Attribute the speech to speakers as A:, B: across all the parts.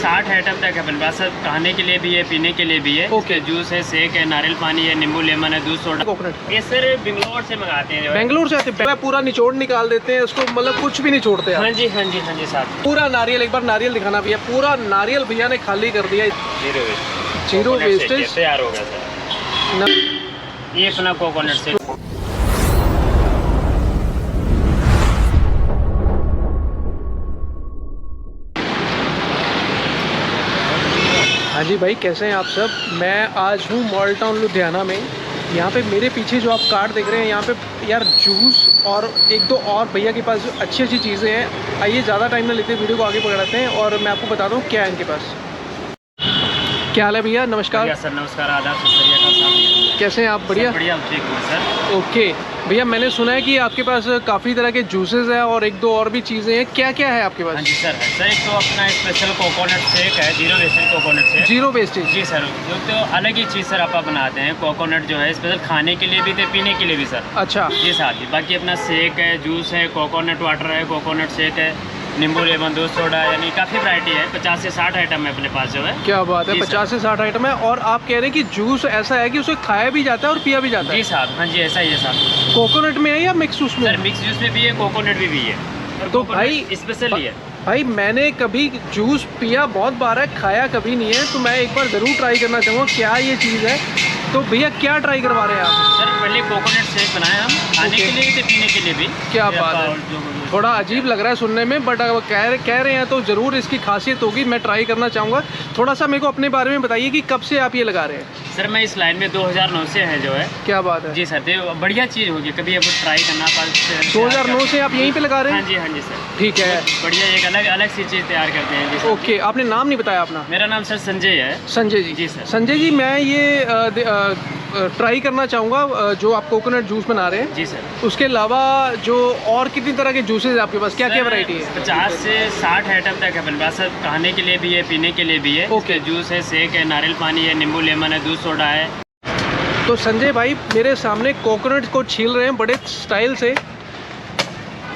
A: 60 item तक है अपने पास। खाने के लिए भी है, पीने के लिए भी है।
B: ओके।
A: जूस है, शेक है, नारियल पानी है, नींबू लेमन है, दूध सोडा।
B: कोकोनट
A: ये सर बेंगलोर से मंगाते हैं।
B: बेंगलोर से आते हैं, पूरा निचोड़ निकाल देते हैं उसको, मतलब कुछ भी नहीं छोड़ते आप।
A: हाँ जी हाँ जी हाँ जी साहब।
B: पूरा नारियल, एक बार नारियल दिखाना भैया। पूरा नारियल भैया ने खाली कर दिया। जीरो वेस्टेज
A: तैयार हो गया सर। ये अपना कोकोनट से।
B: हाँ जी भाई, कैसे हैं आप सब। मैं आज हूँ मॉल टाउन लुधियाना में। यहाँ पे मेरे पीछे जो आप कार्ड देख रहे हैं, यहाँ पे यार जूस और एक दो और भैया के पास जो अच्छी अच्छी चीज़ें हैं। आइए ज़्यादा टाइम ना लेते, वीडियो को आगे बढ़ाते हैं और मैं आपको बता दूँ क्या है इनके पास। क्या हाल है भैया? नमस्कार
A: सर। नमस्कार, आदाब, सर।
B: कैसे हैं आप? बढ़िया
A: बढ़िया, ठीक हूँ सर।
B: ओके भैया, मैंने सुना है कि आपके पास काफ़ी तरह के जूसेस हैं और एक दो और भी चीज़ें हैं। क्या क्या है आपके पास?
A: हाँ जी सर है सर। एक तो अपना स्पेशल कोकोनट शेक है, zero wastage coconut shake.
B: Zero wastage? जी
A: सर। जो तो अलग ही चीज़ सर आप बनाते हैं। कोकोनट जो है स्पेशल खाने के लिए भी थे, पीने के लिए भी सर।
B: अच्छा
A: जी साथ ही बाकी अपना शेक है, जूस है, कोकोनट वाटर है, कोकोनट शेक है, नींबू लेमन, दूध सोडा, यानी काफ़ी वैरायटी है। 50 से 60 आइटम है अपने पास जो है।
B: क्या बात है, 50 से 60 आइटम है। और आप कह रहे हैं कि जूस ऐसा है कि उसे खाया भी जाता है और पिया भी जाता है?
A: जी साहब, हाँ जी ऐसा ही है साहब।
B: कोकोनट में है या मिक्स जूस में?
A: सर मिक्स जूस में भी है, कोकोनट भी है।
B: तो भाई
A: स्पेशल ही है
B: भाई, मैंने कभी जूस पिया बहुत बार है, खाया कभी नहीं है, तो मैं एक बार ज़रूर ट्राई करना चाहूँगा क्या ये चीज़ है। तो भैया क्या ट्राई करवा रहे हैं आप?
A: सर पहले कोकोनट शेक बनाए हम, खाने के लिए भी, पीने के लिए भी।
B: क्या बात है, थोड़ा अजीब लग रहा है सुनने में, बट कह रहे हैं तो ज़रूर इसकी खासियत होगी। मैं ट्राई करना चाहूँगा। थोड़ा सा मेरे को अपने बारे में बताइए कि कब से आप ये लगा रहे हैं?
A: सर मैं इस लाइन में 2009 से है जो है।
B: क्या बात है।
A: जी सर, तो बढ़िया चीज़ होगी, कभी अब ट्राई करना।
B: 2009 से आप यहीं पे लगा रहे हैं?
A: हाँ जी हाँ जी सर।
B: ठीक है,
A: बढ़िया, एक अलग सी चीज़ तैयार करते हैं जी।
B: ओके, आपने नाम नहीं बताया अपना?
A: मेरा नाम सर संजय है।
B: संजय जी?
A: जी सर।
B: संजय जी, मैं ये ट्राई करना चाहूँगा जो आप कोकोनट जूस बना रहे हैं।
A: जी सर।
B: उसके अलावा जो और कितनी तरह के जूसेस हैं आपके पास? क्या क्या वैरायटी है?
A: 50 से 60 आइटम तक है अपने पास। सर खाने के लिए भी है, पीने के लिए भी है।
B: ओके।
A: जूस है, शेक है, नारियल पानी है, नींबू लेमन है, दूध सोडा है।
B: तो संजय भाई मेरे सामने कोकोनट को छील रहे हैं बड़े स्टाइल से।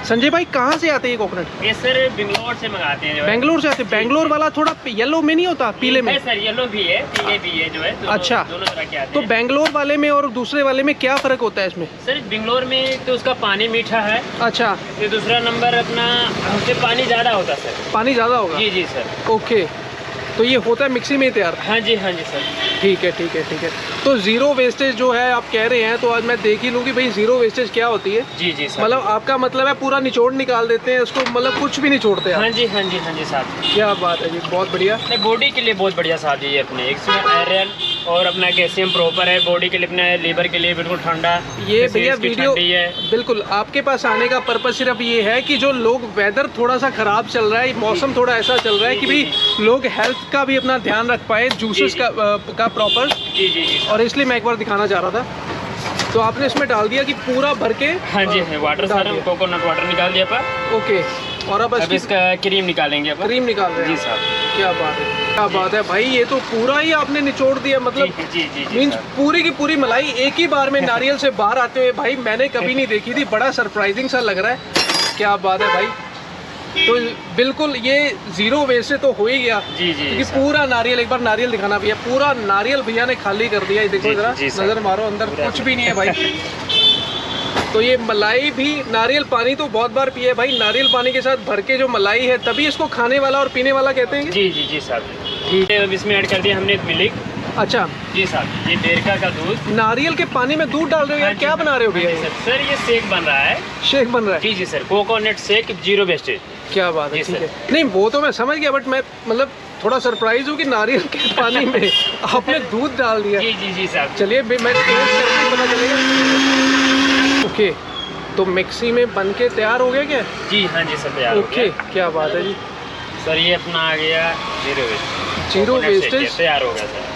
B: संजय भाई, कहाँ से आते हैं ये कोकोनट?
A: ये सर बेंगलोर से मंगाते हैं।
B: बेंगलोर से आते हैं? बेंगलोर वाला थोड़ा येलो में नहीं होता, पीले में?
A: सर येलो भी है, पीले भी है जो है।
B: अच्छा,
A: दोनों तरह के आते
B: तो
A: हैं।
B: बेंगलोर वाले में और दूसरे वाले में क्या फ़र्क होता है इसमें?
A: सर बेंगलोर में तो उसका पानी मीठा है।
B: अच्छा,
A: ये दूसरा नंबर अपना उससे पानी ज़्यादा होता है सर।
B: पानी ज़्यादा होगा?
A: जी जी सर।
B: ओके, तो ये होता है मिक्सी में ही तैयार?
A: हाँ जी सर।
B: ठीक है ठीक है ठीक है। तो ज़ीरो वेस्टेज जो है आप कह रहे हैं, तो आज मैं देख ही लूँ कि भाई ज़ीरो वेस्टेज क्या होती है।
A: जी जी सर।
B: मतलब आपका मतलब है पूरा निचोड़ निकाल देते हैं उसको, मतलब कुछ भी नहीं छोड़ते आप?
A: हाँ जी साहब।
B: क्या बात है जी, बहुत बढ़िया।
A: बॉडी के लिए बहुत बढ़िया साथ है ये अपने। इसमें आयरन और अपना कैल्शियम प्रॉपर है। बॉडी के लिए, अपने लीवर के लिए बिल्कुल ठंडा।
B: ये भैया वीडियो बिल्कुल आपके पास आने का पर्पस सिर्फ ये है कि जो लोग, वेदर थोड़ा सा ख़राब चल रहा है, मौसम थोड़ा ऐसा चल रहा है कि भाई लोग हेल्थ का भी अपना ध्यान रख पाए, जूसेस का प्रॉपर।
A: जी जी जी।
B: और इसलिए मैं एक बार दिखाना चाह रहा था। तो आपने इसमें डाल दिया कि पूरा भर के?
A: हाँ जी है, वाटर सर, हम कोकोनट वाटर निकाल दिया पर।
B: ओके, और अब
A: इसका क्रीम निकालेंगे अपन।
B: क्रीम निकाल रहे हैं?
A: जी साहब।
B: क्या बात है, क्या बात है भाई, ये तो पूरा ही आपने निचोड़ दिया। मतलब
A: जी
B: मीन्स पूरी की पूरी मलाई एक ही बार में नारियल से बाहर आते हुए भाई मैंने कभी नहीं देखी थी। बड़ा सरप्राइजिंग सा लग रहा है। क्या बात है भाई। तो बिल्कुल ये ज़ीरो वेस्ट से तो हो ही गया।
A: जी जी।
B: क्योंकि पूरा नारियल, एक बार नारियल दिखाना भैया। पूरा नारियल भैया ने खाली कर दिया। देखो जरा, नज़र मारो, अंदर कुछ भी नहीं है भाई। तो ये मलाई भी, नारियल पानी तो बहुत बार पिया है भाई। नारियल पानी के साथ भर के जो मलाई है, तभी इसको खाने वाला और पीने वाला कहते हैं?
A: जी जी जी साहब। अब इसमें ऐड कर दिया हमने मिल्क।
B: अच्छा
A: जी साहब, ये डेरका का दूध।
B: नारियल के पानी में दूध डाल रहे हो यार, क्या बना रहे हो भैया?
A: सर ये शेक बन रहा है।
B: शेक बन रहा है?
A: जी जी sir, coconut shake, zero wastage.
B: क्या बात है, ठीक है। नहीं वो तो मैं समझ गया, बट मैं मतलब थोड़ा सरप्राइज हूँ कि नारियल के पानी में आपने दूध डाल दिया।
A: जी जी जी साहब।
B: चलिए मैं टेस्ट करके पता चलेगा। ओके, तो मिक्सी में बन के तैयार हो गया क्या?
A: जी हाँ जी सर, तैयार।
B: ओके, क्या बात है जी।
A: सर ये अपना आ गया जीरो वेस्टेज।
B: जीरो वेस्टेज
A: तैयार हो गया सर।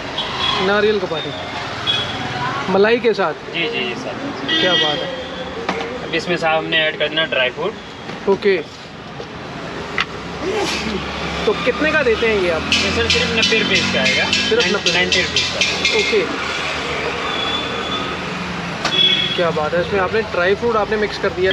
B: नारियल का पानी मलाई के साथ?
A: जी जी जी सर।
B: क्या बात है।
A: अब इसमें साहब हमने ऐड कर देना ड्राई फ्रूट।
B: ओके, तो कितने का देते हैं ये आप?
A: ये सर सिर्फ 90 रुपीज़ का आएगा।
B: सिर्फ
A: 90 रुपीज़ का।
B: ओके, क्या बात है। इसमें आपने ड्राई फ्रूट आपने मिक्स कर दिया।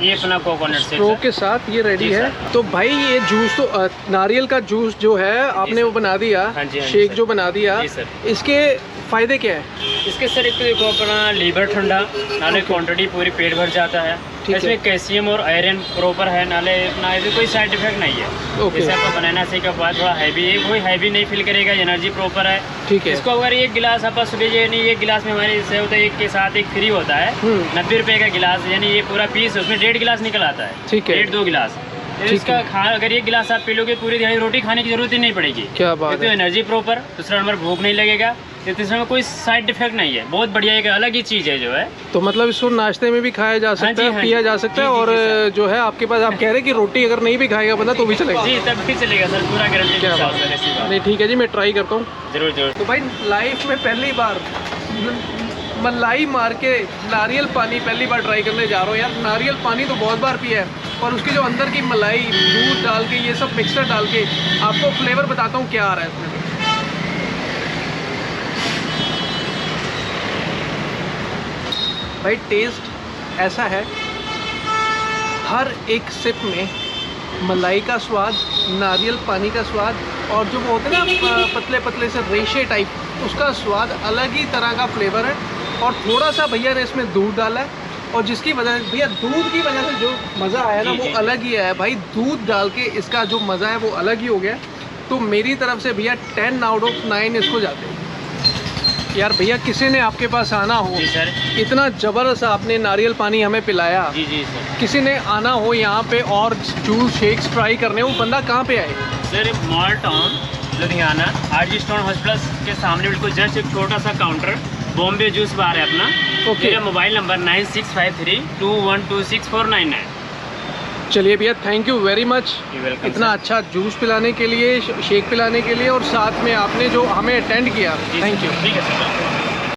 A: ये अपना कोकोनट शेक
B: स्ट्रो के साथ ये रेडी
A: जी
B: है।
A: सर।
B: तो भाई ये जूस तो नारियल का जूस जो है आपने वो बना दिया,
A: हाँ जी,
B: शेक
A: सर।
B: जो बना दिया,
A: जी सर।
B: इसके फायदे क्या है?
A: इसके सर एक तो देखो अपना लीवर ठंडा, नाले क्वांटिटी पूरी पेट भर जाता है।
B: ठीक है।
A: इसमें कैल्शियम और आयरन प्रॉपर है, नाले अपना ऐसे कोई साइड इफेक्ट नहीं है।
B: ओके।
A: जैसे आपका बनाना शेक के बाद थोड़ा हैवी है, कोई हैवी नहीं फील करेगा, एनर्जी प्रॉपर है।
B: ठीक है।
A: इसको अगर एक गिलास आप सुबह यानी एक गिलास में हमारे इससे होता है, एक के साथ एक फ्री होता है 90 रुपये का गिलास, यानी ये पूरा पीस उसमें 1.5 गिलास निकल आता है।
B: ठीक है।
A: 1.5-2 गिलास
B: ठीक
A: इसका
B: है।
A: खा अगर एक गिलास आप पी लोगे पूरी दिहाड़ी रोटी खाने की जरूरत ही नहीं पड़ेगी।
B: क्या बात
A: एक तो
B: है।
A: एनर्जी प्रॉपर, दूसरा नंबर भूख नहीं लगेगा, तीसरा में कोई साइड इफेक्ट नहीं है। बहुत बढ़िया एक अलग ही चीज़ है जो है।
B: तो मतलब इसको नाश्ते में भी खाया जा सकता है,
A: हाँ
B: पिया
A: जी।
B: जा सकता है,
A: जी, जी,
B: और
A: जी, सर।
B: जो है आपके पास आप कह रहे हैं कि रोटी अगर नहीं भी खाएगा बंदा तो भी चलेगा।
A: जी तब भी चलेगा सर, पूरा गारंटी
B: क्या
A: के साथ
B: बात
A: सर, ऐसी
B: है।
A: बात।
B: नहीं ठीक है जी, मैं ट्राई करता हूँ।
A: जरूर जरूर।
B: तो भाई लाइफ में पहली बार मलाई मार के नारियल पानी पहली बार ट्राई करने जा रहा हूँ यार। नारियल पानी तो बहुत बार पिया है, और उसकी जो अंदर की मलाई दूध डाल के ये सब मिक्सचर डाल के आपको फ्लेवर बताता हूँ क्या आ रहा है इसमें। भाई टेस्ट ऐसा है, हर एक सिप में मलाई का स्वाद, नारियल पानी का स्वाद, और जो वो होते हैं ना पतले पतले से रेशे टाइप, उसका स्वाद अलग ही तरह का फ्लेवर है। और थोड़ा सा भैया ने इसमें दूध डाला है, और जिसकी वजह से भैया दूध की वजह से जो मज़ा आया ना
A: जी,
B: वो
A: जी।
B: अलग ही है भाई। दूध डाल के इसका जो मज़ा है वो अलग ही हो गया। तो मेरी तरफ से भैया 10 आउट ऑफ 9 इसको जाते हैं यार। भैया किसी ने आपके पास आना हो,
A: जी सर।
B: इतना ज़बरदस्त आपने नारियल पानी हमें पिलाया,
A: जी जी सर।
B: किसी ने आना हो यहाँ पे और जूस शेक्स ट्राई करने, वो बंदा कहाँ पे आए?
A: Sir mall town Ludhiana RG stone hospital के सामने बिल्कुल जस्ट एक छोटा सा काउंटर, बॉम्बे जूस बार है अपना।
B: ओके।
A: मेरा मोबाइल नंबर 9653212649 है।
B: चलिए भैया, thank you very much
A: welcome
B: इतना अच्छा जूस पिलाने के लिए, शेक पिलाने के लिए, और साथ में आपने जो हमें अटेंड किया, थैंक यू।
A: ठीक है सर।